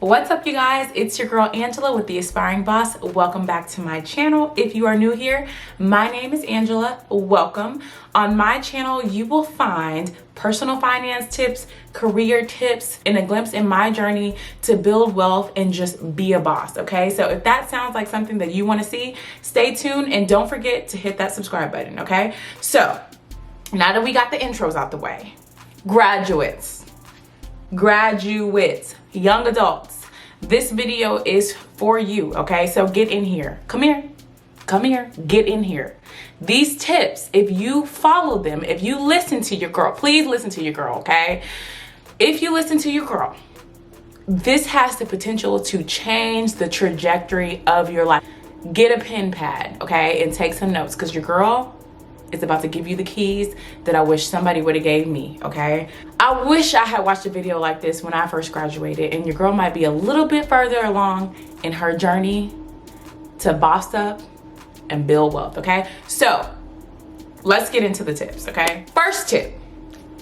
What's up, you guys? It's your girl Angela with The Aspiring Boss. Welcome back to my channel. If you are new here, my name is Angela. Welcome. On my channel, you will find personal finance tips, career tips, and a glimpse in my journey to build wealth and just be a boss, okay? So if that sounds like something that you want to see, stay tuned and don't forget to hit that subscribe button, okay? So now that we got the intros out the way, graduates, young adults, this video is for you, okay? So get in here. Come here, get in here. These tips, if you follow them, if you listen to your girl, please listen to your girl, okay? If you listen to your girl, this has the potential to change the trajectory of your life. Get a pen pad, okay? And take some notes, because your girl is about to give you the keys that I wish somebody would have gave me, okay? I wish I had watched a video like this when I first graduated, and your girl might be a little bit further along in her journey to boss up and build wealth, okay? So let's get into the tips, okay? First tip,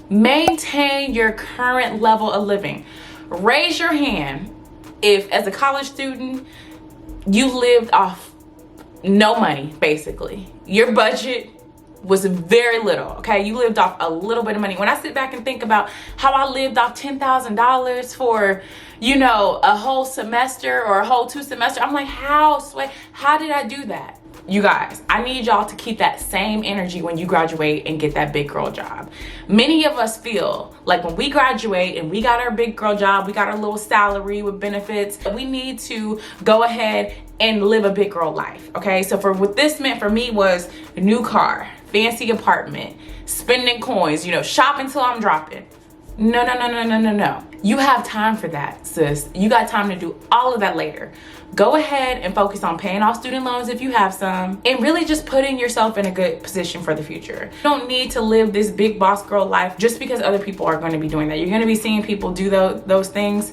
maintain your current level of living. Raise your hand if, as a college student, you lived off no money, basically. Your budget was very little, okay? You lived off a little bit of money. When I sit back and think about how I lived off $10,000 for, you know, a whole semester or a whole 2 semesters, I'm like, how did I do that? You guys, I need y'all to keep that same energy when you graduate and get that big girl job. Many of us feel like when we graduate and we got our big girl job, we got our little salary with benefits, we need to go ahead and live a big girl life, okay? So for what this meant for me was a new car, fancy apartment, spending coins, you know, shopping till I'm dropping. No. You have time for that, sis. You got time to do all of that later. Go ahead and focus on paying off student loans if you have some, and really just putting yourself in a good position for the future. You don't need to live this big boss girl life just because other people are going to be doing that. You're going to be seeing people do those things.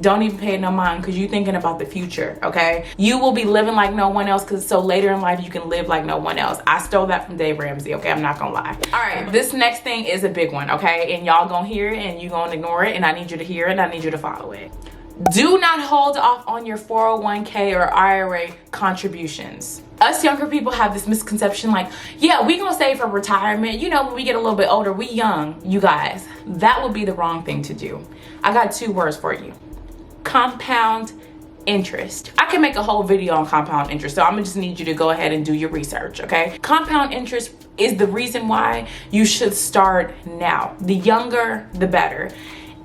Don't even pay it no mind, because you're thinking about the future, okay? You will be living like no one else, because so later in life you can live like no one else. I stole that from Dave Ramsey, okay? I'm not gonna lie. All right, this next thing is a big one, okay? And y'all gonna hear it and you gonna ignore it, and I need you to hear it and I need you to follow it. Do not hold off on your 401k or IRA contributions. Us younger people have this misconception like, yeah, we gonna save for retirement. You know, when we get a little bit older, we young. You guys, that would be the wrong thing to do. I got 2 words for you. Compound interest. I can make a whole video on compound interest, so I'm gonna just need you to go ahead and do your research, okay? Compound interest is the reason why you should start now. The younger, the better.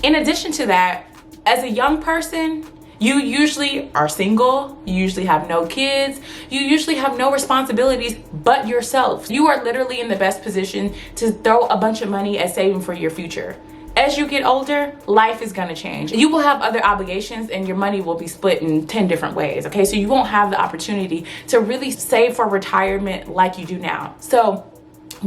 In addition to that, as a young person, you usually are single, you usually have no kids, you usually have no responsibilities but yourself. You are literally in the best position to throw a bunch of money at saving for your future. As you get older, life is gonna change. You will have other obligations and your money will be split in 10 different ways, okay? So you won't have the opportunity to really save for retirement like you do now. So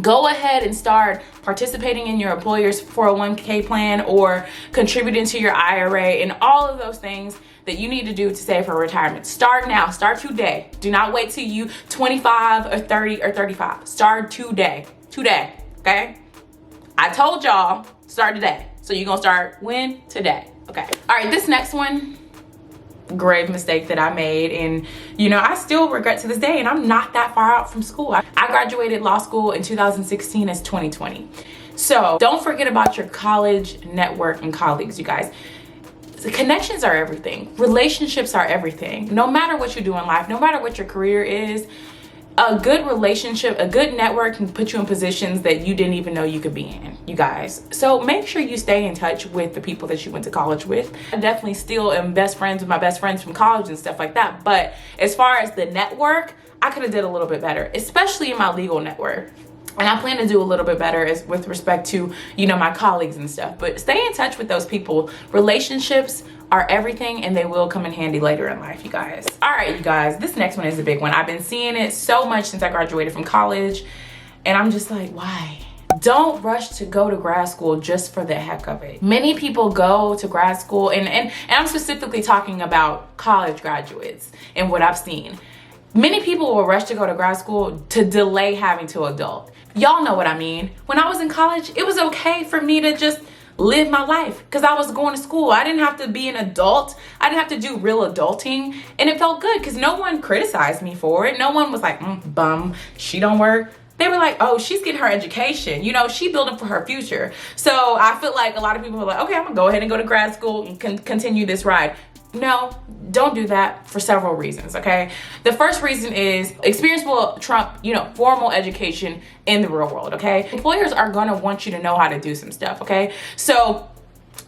go ahead and start participating in your employer's 401k plan or contributing to your IRA and all of those things that you need to do to save for retirement. Start now, start today. Do not wait till you 25 or 30 or 35. Start today, okay? I told y'all, start today. So you're gonna start when? Today, okay. All right, this next one, grave mistake that I made, and you know, I still regret to this day, and I'm not that far out from school. I graduated law school in 2016 as 2020. So don't forget about your college network and colleagues, you guys. The connections are everything. Relationships are everything. No matter what you do in life, no matter what your career is, a good relationship, a good network can put you in positions that you didn't even know you could be in, you guys. So make sure you stay in touch with the people that you went to college with. I definitely still am best friends with my best friends from college and stuff like that. But as far as the network, I could have did a little bit better, especially in my legal network. And I plan to do a little bit better with respect to, you know, my colleagues and stuff. But stay in touch with those people. Relationships are everything, and they will come in handy later in life, you guys. All right, you guys, this next one is a big one. I've been seeing it so much since I graduated from college, and I'm just like, why? Don't rush to go to grad school just for the heck of it. Many people go to grad school, and I'm specifically talking about college graduates and what I've seen. Many people will rush to go to grad school to delay having to adult. Y'all know what I mean. When I was in college, it was okay for me to just live my life because I was going to school. I didn't have to be an adult. I didn't have to do real adulting. And it felt good because no one criticized me for it. No one was like, bum, she don't work. They were like, oh, she's getting her education. You know, she building for her future. So I feel like a lot of people are like, okay, I'm gonna go ahead and go to grad school and continue this ride. No, don't do that for several reasons, okay? The first reason is experience will trump, formal education in the real world, okay? Employers are gonna want you to know how to do some stuff, okay? So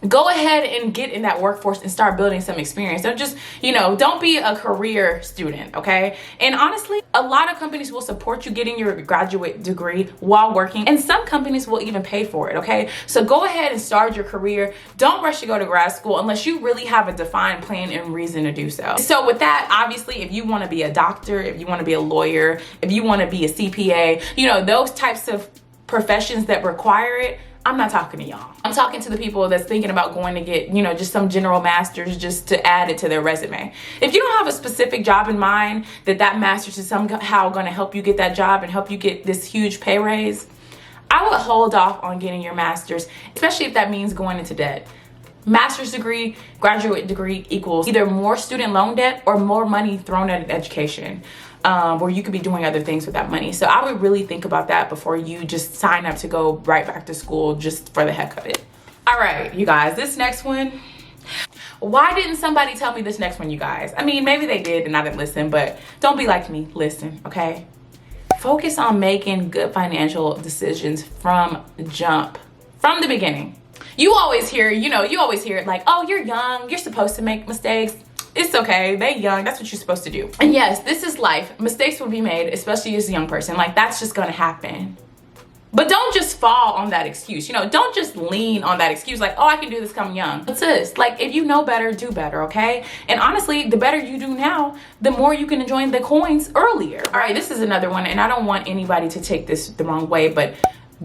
go ahead and get in that workforce and start building some experience. Don't just, don't be a career student, okay? And honestly, a lot of companies will support you getting your graduate degree while working, and some companies will even pay for it, okay? So go ahead and start your career. Don't rush to go to grad school unless you really have a defined plan and reason to do so. So with that, obviously, if you want to be a doctor, if you want to be a lawyer, if you want to be a CPA, those types of professions that require it, I'm not talking to y'all. I'm talking to the people that's thinking about going to get, just some general master's just to add it to their resume. If you don't have a specific job in mind that master's is somehow going to help you get that job and help you get this huge pay raise, I would hold off on getting your master's, especially if that means going into debt. Master's degree, graduate degree equals either more student loan debt or more money thrown at an education. Where you could be doing other things with that money. So I would really think about that before you just sign up to go right back to school just for the heck of it. All right, you guys, this next one. Why didn't somebody tell me this next one, you guys? I mean, maybe they did and I didn't listen, but don't be like me. Listen, okay? Focus on making good financial decisions from the beginning. You always hear it like, oh, you're young, you're supposed to make mistakes. It's okay, they young, that's what you're supposed to do. And yes, this is life. Mistakes will be made, especially as a young person. Like, that's just gonna happen. But don't just fall on that excuse. Don't just lean on that excuse like, oh, I can do this come young. But sis, like, if you know better, do better, okay? And honestly, the better you do now, the more you can enjoy the coins earlier. All right, this is another one, and I don't want anybody to take this the wrong way, but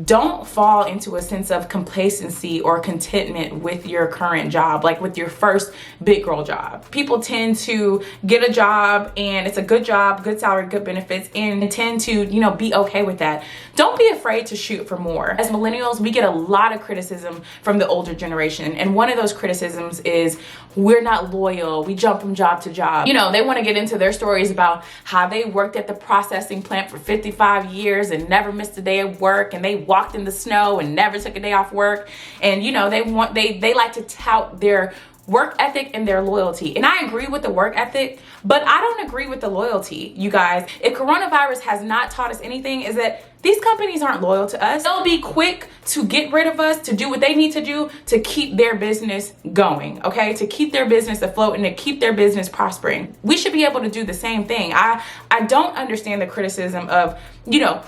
don't fall into a sense of complacency or contentment with your current job, like with your first big girl job. People tend to get a job and it's a good job, good salary, good benefits, and tend to, be okay with that. Don't be afraid to shoot for more. As millennials, we get a lot of criticism from the older generation. And one of those criticisms is we're not loyal. We jump from job to job. They want to get into their stories about how they worked at the processing plant for 55 years and never missed a day of work, and they walked in the snow and never took a day off work. And they like to tout their work ethic and their loyalty. And I agree with the work ethic, but I don't agree with the loyalty, you guys. If coronavirus has not taught us anything, is that these companies aren't loyal to us. They'll be quick to get rid of us, to do what they need to do to keep their business going, okay? To keep their business afloat and to keep their business prospering. We should be able to do the same thing. I don't understand the criticism of,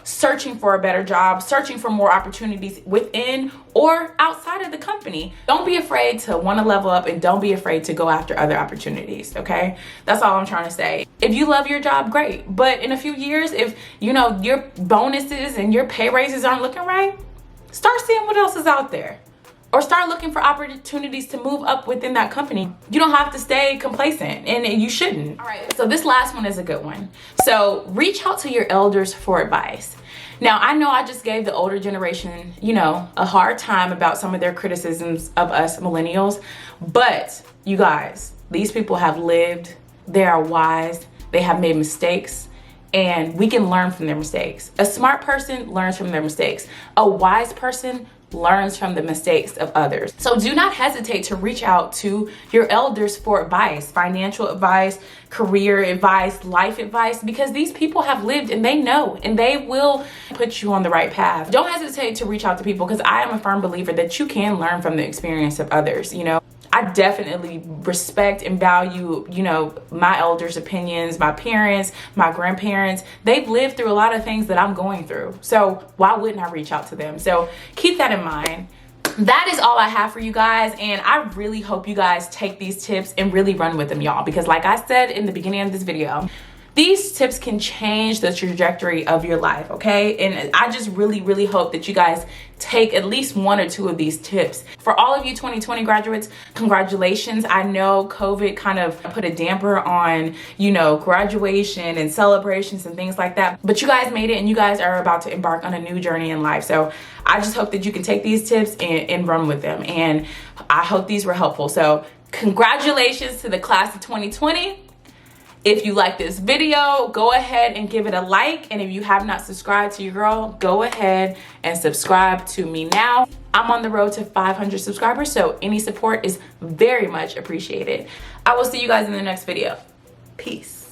searching for a better job, searching for more opportunities within or outside of the company. Don't be afraid to want to level up, and don't be afraid to go after other opportunities, okay? That's all I'm trying to say. If you love your job, great. But in a few years, if, your bonuses and your pay raises aren't looking right, start seeing what else is out there. Or start looking for opportunities to move up within that company. You don't have to stay complacent, and you shouldn't. All right, so this last one is a good one. So reach out to your elders for advice. Now, I know I just gave the older generation, a hard time about some of their criticisms of us millennials, but you guys, these people have lived, they are wise, they have made mistakes, and we can learn from their mistakes. A smart person learns from their mistakes. A wise person learns from the mistakes of others. So do not hesitate to reach out to your elders for advice, financial advice, career advice, life advice, because these people have lived and they know, and they will put you on the right path. Don't hesitate to reach out to people, because I am a firm believer that you can learn from the experience of others. I definitely respect and value, my elders' opinions, my parents, my grandparents. They've lived through a lot of things that I'm going through. So why wouldn't I reach out to them? So keep that in mind. That is all I have for you guys, and I really hope you guys take these tips and really run with them, y'all, because like I said in the beginning of this video, These tips can change the trajectory of your life, okay? And I just really hope that you guys take at least one or two of these tips. For all of you 2020 graduates, congratulations. I know COVID kind of put a damper on, you know, graduation and celebrations and things like that, but you guys made it and you guys are about to embark on a new journey in life. So I just hope that you can take these tips and run with them. And I hope these were helpful. So congratulations to the class of 2020. If you like this video, go ahead and give it a like. And if you have not subscribed to your girl, go ahead and subscribe to me now. I'm on the road to 500 subscribers, so any support is very much appreciated. I will see you guys in the next video. Peace.